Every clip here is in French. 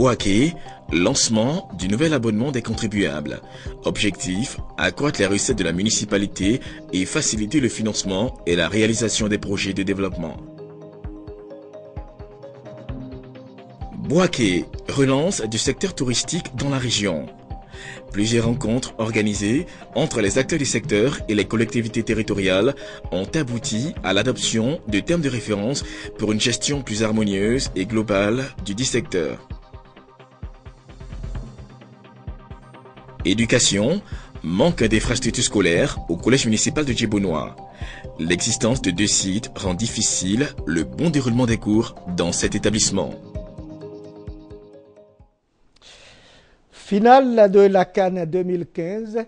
Bouaké, lancement du nouvel abonnement des contribuables. Objectif, accroître les recettes de la municipalité et faciliter le financement et la réalisation des projets de développement. Bouaké, relance du secteur touristique dans la région. Plusieurs rencontres organisées entre les acteurs du secteur et les collectivités territoriales ont abouti à l'adoption de termes de référence pour une gestion plus harmonieuse et globale du dit secteur. Éducation, manque d'infrastructures scolaires au collège municipal de Djibounois. L'existence de 2 sites rend difficile le bon déroulement des cours dans cet établissement. Finale de la CAN 2015,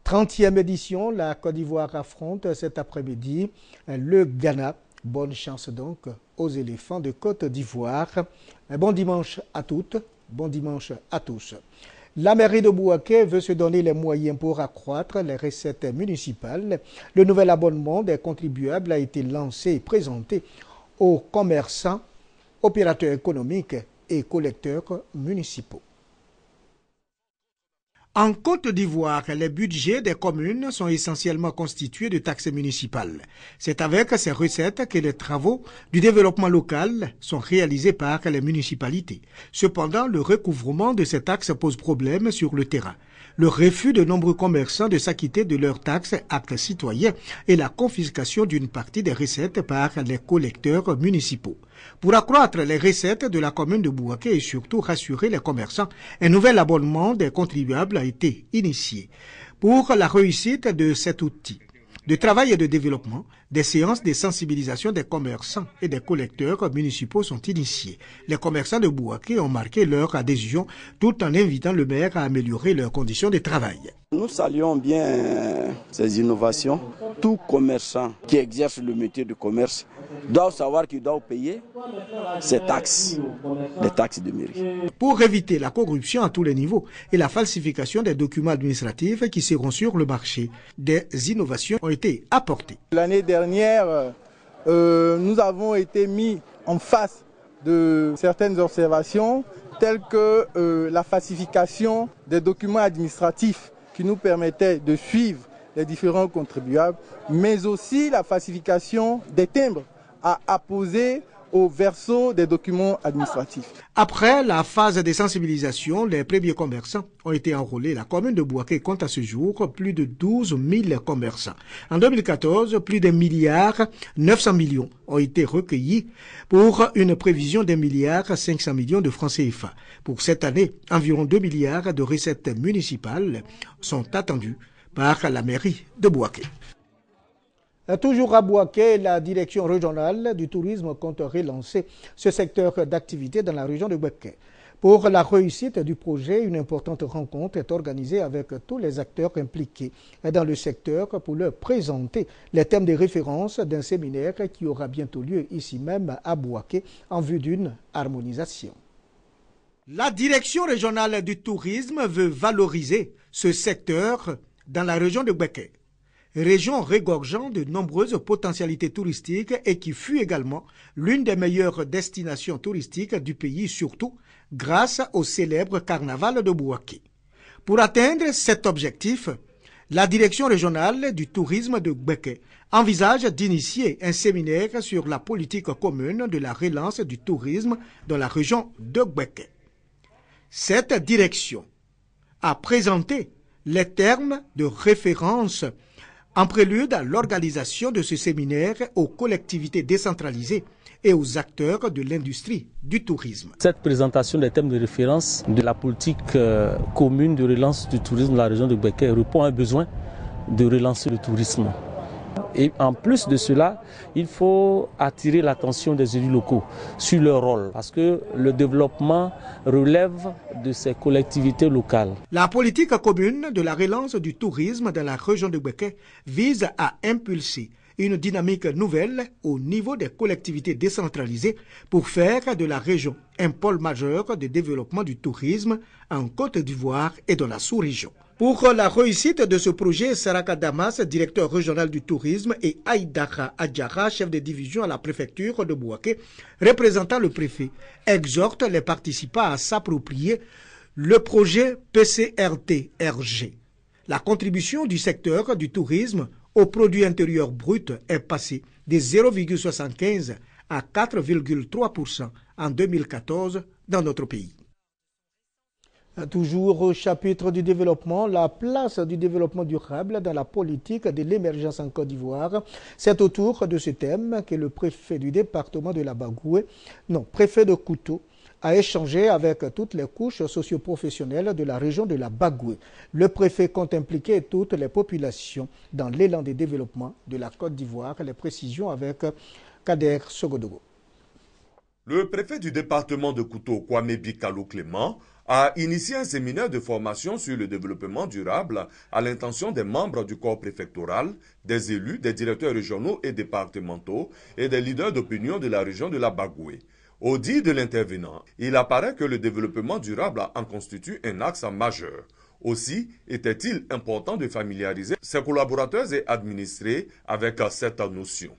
30e édition, la Côte d'Ivoire affronte cet après-midi le Ghana. Bonne chance donc aux éléphants de Côte d'Ivoire. Bon dimanche à toutes, bon dimanche à tous. La mairie de Bouaké veut se donner les moyens pour accroître les recettes municipales. Le nouvel abonnement des contribuables a été lancé et présenté aux commerçants, opérateurs économiques et collecteurs municipaux. En Côte d'Ivoire, les budgets des communes sont essentiellement constitués de taxes municipales. C'est avec ces recettes que les travaux du développement local sont réalisés par les municipalités. Cependant, le recouvrement de ces taxes pose problème sur le terrain. Le refus de nombreux commerçants de s'acquitter de leurs taxes actes citoyens et la confiscation d'une partie des recettes par les collecteurs municipaux. Pour accroître les recettes de la commune de Bouaké et surtout rassurer les commerçants, un nouvel abonnement des contribuables a été initié. Pour la réussite de cet outil de travail et de développement, des séances de sensibilisation des commerçants et des collecteurs municipaux sont initiées. Les commerçants de Bouaké ont marqué leur adhésion tout en invitant le maire à améliorer leurs conditions de travail. Nous saluons bien ces innovations. Tout commerçant qui exerce le métier de commerce doit savoir qu'il doit payer ses taxes, les taxes de mairie. Pour éviter la corruption à tous les niveaux et la falsification des documents administratifs qui seront sur le marché, des innovations ont été apportées. L'année dernière, nous avons été mis en face de certaines observations telles que la falsification des documents administratifs qui nous permettaient de suivre les différents contribuables, mais aussi la falsification des timbres à apposer au verso des documents administratifs. Après la phase de sensibilisation, les premiers commerçants ont été enrôlés. La commune de Bouaké compte à ce jour plus de 12 000 commerçants. En 2014, plus d'1,9 milliard ont été recueillis pour une prévision d'1,5 milliard de francs CFA. Pour cette année, environ 2 milliards de recettes municipales sont attendues par la mairie de Bouaké. Toujours à Bouaké, la direction régionale du tourisme compte relancer ce secteur d'activité dans la région de Bouaké. Pour la réussite du projet, une importante rencontre est organisée avec tous les acteurs impliqués dans le secteur pour leur présenter les thèmes de référence d'un séminaire qui aura bientôt lieu ici même à Bouaké en vue d'une harmonisation. La direction régionale du tourisme veut valoriser ce secteur dans la région de Bouaké. Région regorgeant de nombreuses potentialités touristiques et qui fut également l'une des meilleures destinations touristiques du pays, surtout grâce au célèbre carnaval de Bouaké. Pour atteindre cet objectif, la direction régionale du tourisme de Bouaké envisage d'initier un séminaire sur la politique commune de la relance du tourisme dans la région de Bouaké. Cette direction a présenté les termes de référence en prélude à l'organisation de ce séminaire aux collectivités décentralisées et aux acteurs de l'industrie du tourisme. Cette présentation des thèmes de référence de la politique commune de relance du tourisme de la région de Bouaké répond à un besoin de relancer le tourisme. Et en plus de cela, il faut attirer l'attention des élus locaux sur leur rôle, parce que le développement relève de ces collectivités locales. La politique commune de la relance du tourisme dans la région de Bouaké vise à impulser une dynamique nouvelle au niveau des collectivités décentralisées pour faire de la région un pôle majeur de développement du tourisme en Côte d'Ivoire et dans la sous-région. Pour la réussite de ce projet, Saraka Damas, directeur régional du tourisme, et Aïdara Adjara, chef de division à la préfecture de Bouaké, représentant le préfet, exhortent les participants à s'approprier le projet PCRT-RG. La contribution du secteur du tourisme au produit intérieur brut est passée de 0,75 à 4,3% en 2014 dans notre pays. Toujours au chapitre du développement, la place du développement durable dans la politique de l'émergence en Côte d'Ivoire. C'est autour de ce thème que le préfet du département de la Bagoué, préfet de Kouto, a échangé avec toutes les couches socio-professionnelles de la région de la Bagoué. Le préfet compte impliquer toutes les populations dans l'élan de développement de la Côte d'Ivoire. Les précisions avec Kader Sogodogo. Le préfet du département de Kouto, Kwame Bikalo Clément, a initié un séminaire de formation sur le développement durable à l'intention des membres du corps préfectoral, des élus, des directeurs régionaux et départementaux et des leaders d'opinion de la région de la Bagoué. Au dit de l'intervenant, il apparaît que le développement durable en constitue un axe majeur. Aussi, était-il important de familiariser ses collaborateurs et administrés avec cette notion.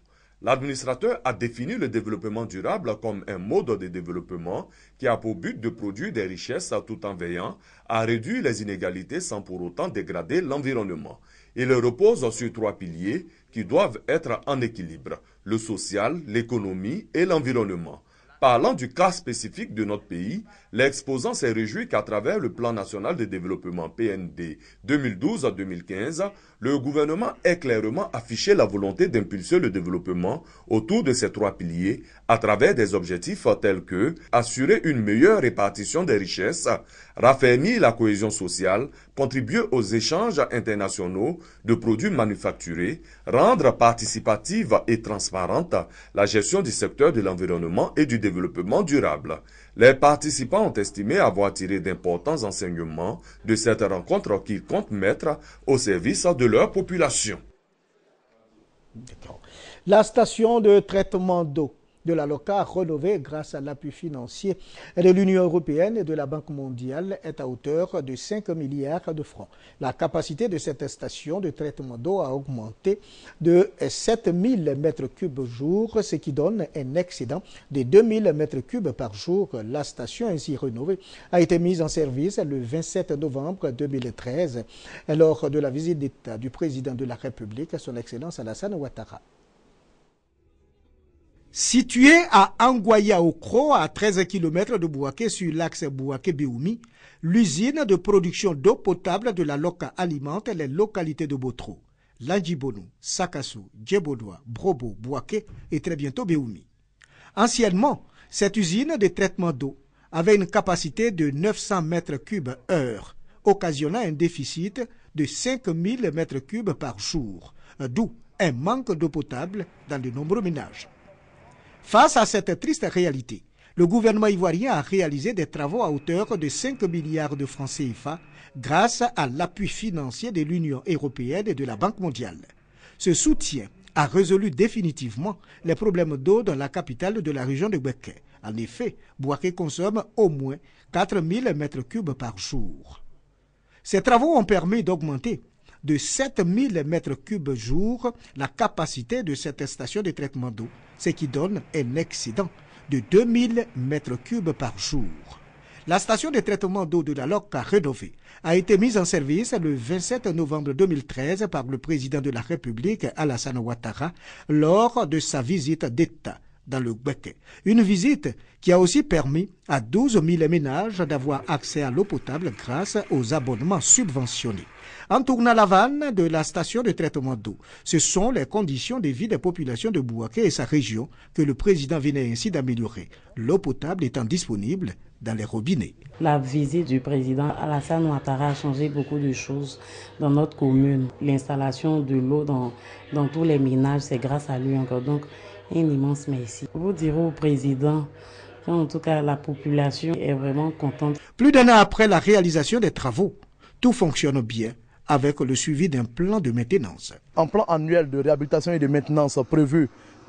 L'administrateur a défini le développement durable comme un mode de développement qui a pour but de produire des richesses tout en veillant à réduire les inégalités sans pour autant dégrader l'environnement. Il repose sur 3 piliers qui doivent être en équilibre: le social, l'économie et l'environnement. Parlant du cas spécifique de notre pays, l'exposant s'est réjoui qu'à travers le plan national de développement PND 2012-2015, le gouvernement ait clairement affiché la volonté d'impulser le développement autour de ces 3 piliers à travers des objectifs tels que assurer une meilleure répartition des richesses, raffermir la cohésion sociale, contribuer aux échanges internationaux de produits manufacturés, rendre participative et transparente la gestion du secteur de l'environnement et du développement durable. Les participants ont estimé avoir tiré d'importants enseignements de cette rencontre qu'ils comptent mettre au service de leur population. La station de traitement d'eau de la LOCA rénovée grâce à l'appui financier de l'Union européenne et de la Banque mondiale est à hauteur de 5 milliards de francs. La capacité de cette station de traitement d'eau a augmenté de 7000 m3 jour, ce qui donne un excédent de 2000 m3 par jour. La station ainsi rénovée a été mise en service le 27 novembre 2013 lors de la visite d'État du président de la République, son Excellence Alassane Ouattara. Située à Anguaya-Okro, à 13 km de Bouaké sur l'axe Bouaké-Béoumi, l'usine de production d'eau potable de la LOCA alimente les localités de Botro, Landjibonou, Sakassou, Djebodoua, Brobo, Bouaké et très bientôt Béoumi. Anciennement, cette usine de traitement d'eau avait une capacité de 900 m3 heure, occasionnant un déficit de 5000 m3 par jour, d'où un manque d'eau potable dans de nombreux ménages. Face à cette triste réalité, le gouvernement ivoirien a réalisé des travaux à hauteur de 5 milliards de francs CFA grâce à l'appui financier de l'Union européenne et de la Banque mondiale. Ce soutien a résolu définitivement les problèmes d'eau dans la capitale de la région de Bouaké. En effet, Bouaké consomme au moins 4000 m3 par jour. Ces travaux ont permis d'augmenter de 7000 m3 jour la capacité de cette station de traitement d'eau, ce qui donne un excédent de 2000 m3 par jour. La station de traitement d'eau de la LOCA rénovée a été mise en service le 27 novembre 2013 par le président de la République, Alassane Ouattara, lors de sa visite d'État dans le Bouaké. Une visite qui a aussi permis à 12 000 ménages d'avoir accès à l'eau potable grâce aux abonnements subventionnés. En tournant la vanne de la station de traitement d'eau, ce sont les conditions de vie des populations de Bouaké et sa région que le président venait ainsi d'améliorer, l'eau potable étant disponible dans les robinets. La visite du président Alassane Ouattara a changé beaucoup de choses dans notre commune. L'installation de l'eau dans tous les ménages, c'est grâce à lui encore. Donc, un immense merci. Vous direz au président qu'en tout cas la population est vraiment contente. Plus d'un an après la réalisation des travaux, tout fonctionne bien avec le suivi d'un plan de maintenance. Un plan annuel de réhabilitation et de maintenance prévu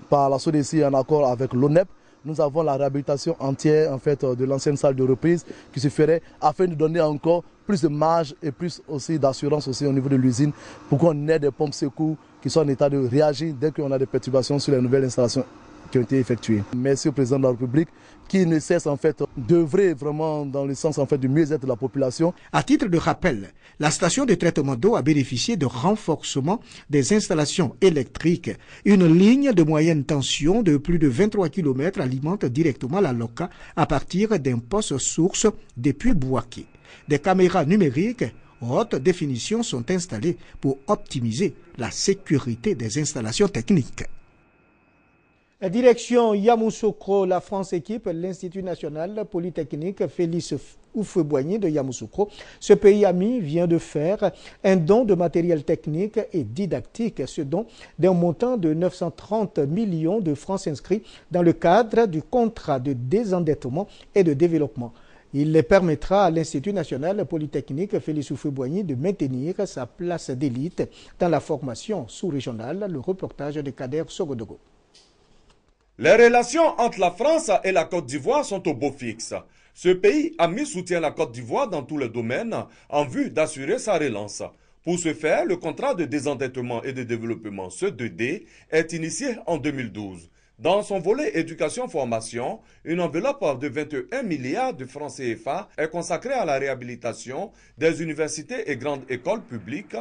par la SODECI en accord avec l'ONEP nous avons la réhabilitation entière en fait, de l'ancienne salle de reprise qui se ferait afin de donner encore plus de marge et plus aussi d'assurance aussi au niveau de l'usine pour qu'on ait des pompes secours qui soient en état de réagir dès qu'on a des perturbations sur les nouvelles installations qui ont été effectuées. Merci au président de la République qui ne cesse en fait d'œuvrer vraiment dans le sens en fait du mieux-être de la population. À titre de rappel, la station de traitement d'eau a bénéficié de renforcement des installations électriques. Une ligne de moyenne tension de plus de 23 km alimente directement la Loka à partir d'un poste source depuis Bouaké. Des caméras numériques haute définition sont installées pour optimiser la sécurité des installations techniques. Direction Yamoussoukro, la France équipe l'Institut national polytechnique Félix Houphouët-Boigny de Yamoussoukro. Ce pays ami vient de faire un don de matériel technique et didactique, ce don d'un montant de 930 millions de francs inscrits dans le cadre du contrat de désendettement et de développement. Il permettra à l'Institut national polytechnique Félix Houphouët-Boigny de maintenir sa place d'élite dans la formation sous-régionale. Le reportage de Kader Sogodogo. Les relations entre la France et la Côte d'Ivoire sont au beau fixe. Ce pays ami soutient la Côte d'Ivoire dans tous les domaines en vue d'assurer sa relance. Pour ce faire, le contrat de désendettement et de développement, ce 2D, est initié en 2012. Dans son volet éducation-formation, une enveloppe de 21 milliards de francs CFA est consacrée à la réhabilitation des universités et grandes écoles publiques,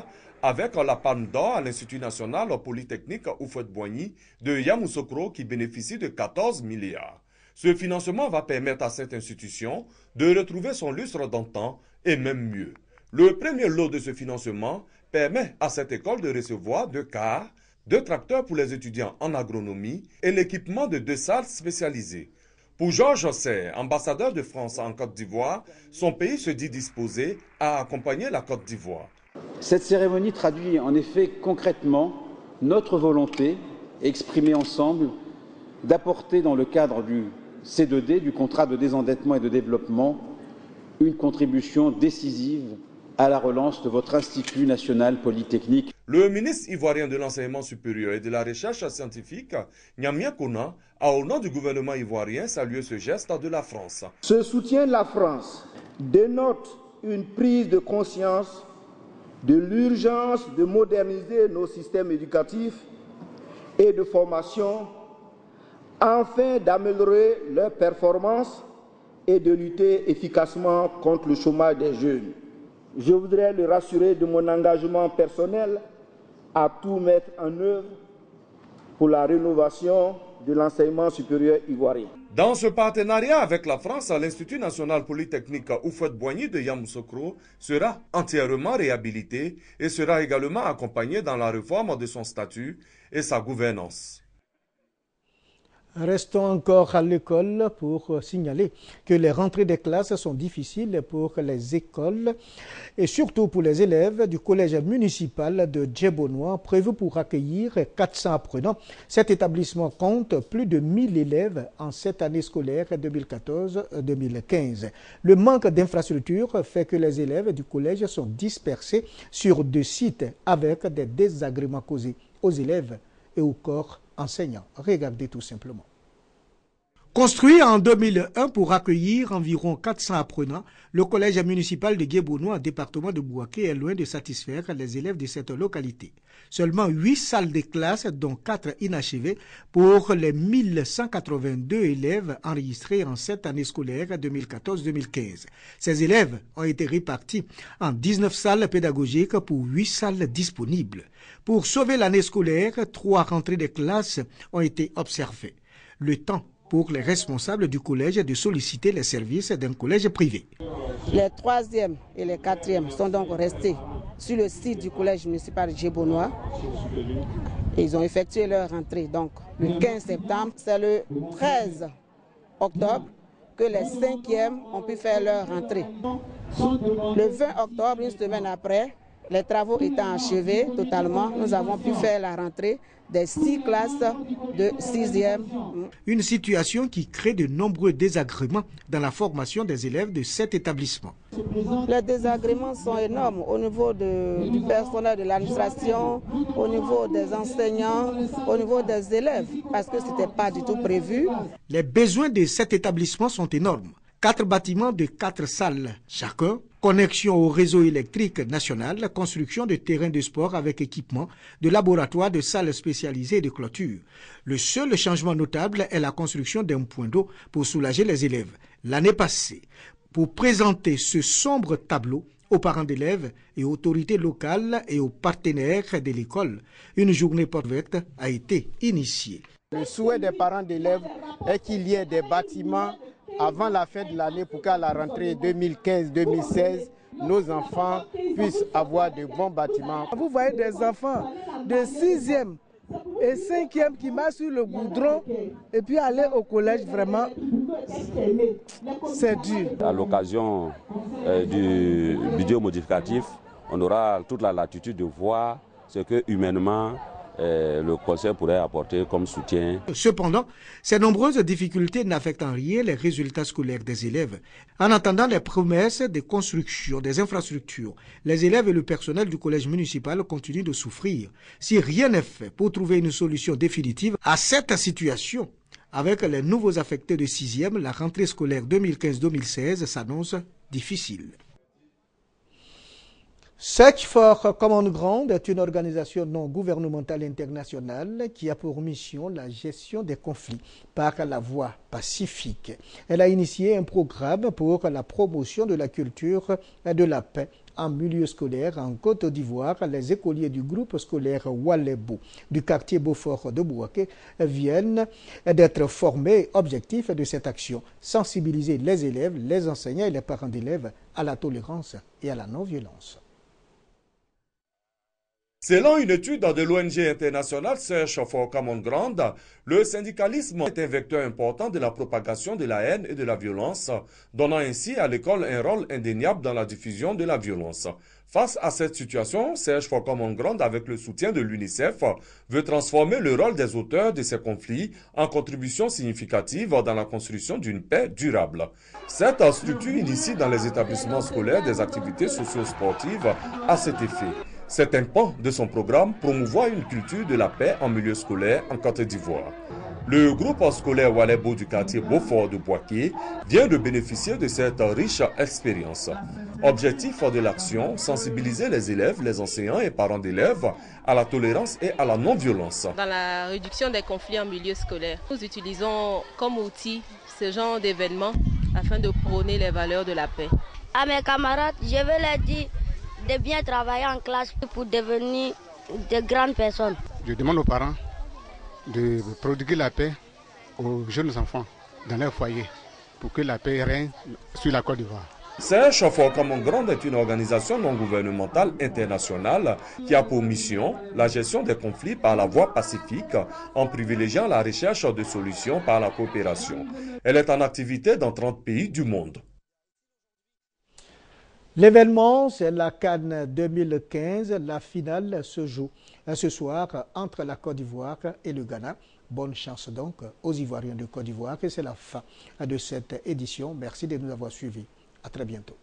avec la palme d'or à l'Institut national polytechnique Houphouët-Boigny de Yamoussoukro qui bénéficie de 14 milliards. Ce financement va permettre à cette institution de retrouver son lustre d'antan et même mieux. Le premier lot de ce financement permet à cette école de recevoir 2 cars, 2 tracteurs pour les étudiants en agronomie et l'équipement de 2 salles spécialisées. Pour Georges Serre, ambassadeur de France en Côte d'Ivoire, son pays se dit disposé à accompagner la Côte d'Ivoire. Cette cérémonie traduit en effet concrètement notre volonté, exprimée ensemble, d'apporter dans le cadre du C2D, du contrat de désendettement et de développement, une contribution décisive à la relance de votre Institut national polytechnique. Le ministre ivoirien de l'enseignement supérieur et de la recherche scientifique, Nyamia Kona, a au nom du gouvernement ivoirien salué ce geste de la France. Ce soutien de la France dénote une prise de conscience de l'urgence de moderniser nos systèmes éducatifs et de formation afin d'améliorer leurs performances et de lutter efficacement contre le chômage des jeunes. Je voudrais le rassurer de mon engagement personnel à tout mettre en œuvre pour la rénovation de l'enseignement supérieur ivoirien. Dans ce partenariat avec la France, l'Institut national polytechnique Houphouët-Boigny de Yamoussoukro sera entièrement réhabilité et sera également accompagné dans la réforme de son statut et sa gouvernance. Restons encore à l'école pour signaler que les rentrées des classes sont difficiles pour les écoles et surtout pour les élèves du collège municipal de Djebonois prévu pour accueillir 400 apprenants. Cet établissement compte plus de 1000 élèves en cette année scolaire 2014-2015. Le manque d'infrastructures fait que les élèves du collège sont dispersés sur 2 sites avec des désagréments causés aux élèves et au corps enseignant. Regardez tout simplement. Construit en 2001 pour accueillir environ 400 apprenants, le collège municipal de Djebonois, département de Bouaké, est loin de satisfaire les élèves de cette localité. Seulement 8 salles de classe, dont 4 inachevées, pour les 1182 élèves enregistrés en cette année scolaire 2014-2015. Ces élèves ont été répartis en 19 salles pédagogiques pour 8 salles disponibles. Pour sauver l'année scolaire, 3 rentrées de classe ont été observées. Le temps pour les responsables du collège de solliciter les services d'un collège privé. Les 3e et les 4e sont donc restés sur le site du collège municipal de Djebonois. Ils ont effectué leur rentrée donc le 15 septembre. C'est le 13 octobre que les 5e ont pu faire leur rentrée. Le 20 octobre, une semaine après, Les travaux étant achevés totalement, nous avons pu faire la rentrée des 6 classes de 6e. Une situation qui crée de nombreux désagréments dans la formation des élèves de cet établissement. Les désagréments sont énormes au niveau du personnel de l'administration, au niveau des enseignants, au niveau des élèves, parce que ce n'était pas du tout prévu. Les besoins de cet établissement sont énormes. 4 bâtiments de 4 salles chacun, connexion au réseau électrique national, construction de terrains de sport avec équipement, de laboratoires, de salles spécialisées et de clôtures. Le seul changement notable est la construction d'un point d'eau pour soulager les élèves. L'année passée, pour présenter ce sombre tableau aux parents d'élèves et aux autorités locales et aux partenaires de l'école, une journée porte ouverte a été initiée. Le souhait des parents d'élèves est qu'il y ait des bâtiments avant la fin de l'année pour qu'à la rentrée 2015-2016, nos enfants puissent avoir de bons bâtiments. Vous voyez des enfants de 6e et 5e qui marchent sur le goudron et puis aller au collège, vraiment, c'est dur. À l'occasion du budget modificatif, on aura toute la latitude de voir ce que humainement le conseil pourrait apporter comme soutien. Cependant, ces nombreuses difficultés n'affectent en rien les résultats scolaires des élèves. En attendant les promesses de construction des infrastructures, les élèves et le personnel du collège municipal continuent de souffrir. Si rien n'est fait pour trouver une solution définitive à cette situation, avec les nouveaux affectés de 6e, la rentrée scolaire 2015-2016 s'annonce difficile. Search for Common Ground est une organisation non gouvernementale internationale qui a pour mission la gestion des conflits par la voie pacifique. Elle a initié un programme pour la promotion de la culture et de la paix en milieu scolaire en Côte d'Ivoire. Les écoliers du groupe scolaire Walebo du quartier Beaufort de Bouaké viennent d'être formés. Objectif de cette action, sensibiliser les élèves, les enseignants et les parents d'élèves à la tolérance et à la non-violence. Selon une étude de l'ONG internationale Search for Common Ground, le syndicalisme est un vecteur important de la propagation de la haine et de la violence, donnant ainsi à l'école un rôle indéniable dans la diffusion de la violence. Face à cette situation, Search for Common Ground, avec le soutien de l'UNICEF, veut transformer le rôle des auteurs de ces conflits en contribution significative dans la construction d'une paix durable. Cette structure initie dans les établissements scolaires des activités socio-sportives à cet effet. C'est un pan de son programme promouvoir une culture de la paix en milieu scolaire en Côte d'Ivoire. Le groupe scolaire Walebo du quartier Beaufort de Bouaké vient de bénéficier de cette riche expérience. Objectif de l'action, sensibiliser les élèves, les enseignants et parents d'élèves à la tolérance et à la non-violence. Dans la réduction des conflits en milieu scolaire, nous utilisons comme outil ce genre d'événements afin de prôner les valeurs de la paix. À mes camarades, je vais leur dire de bien travailler en classe pour devenir de grandes personnes. Je demande aux parents de prodiguer la paix aux jeunes enfants dans leur foyer pour que la paix règne sur la Côte d'Ivoire. Search for Common Ground est une organisation non gouvernementale internationale qui a pour mission la gestion des conflits par la voie pacifique en privilégiant la recherche de solutions par la coopération. Elle est en activité dans 30 pays du monde. L'événement, c'est la CAN 2015. La finale se joue ce soir entre la Côte d'Ivoire et le Ghana. Bonne chance donc aux Ivoiriens de Côte d'Ivoire. Et c'est la fin de cette édition. Merci de nous avoir suivis. À très bientôt.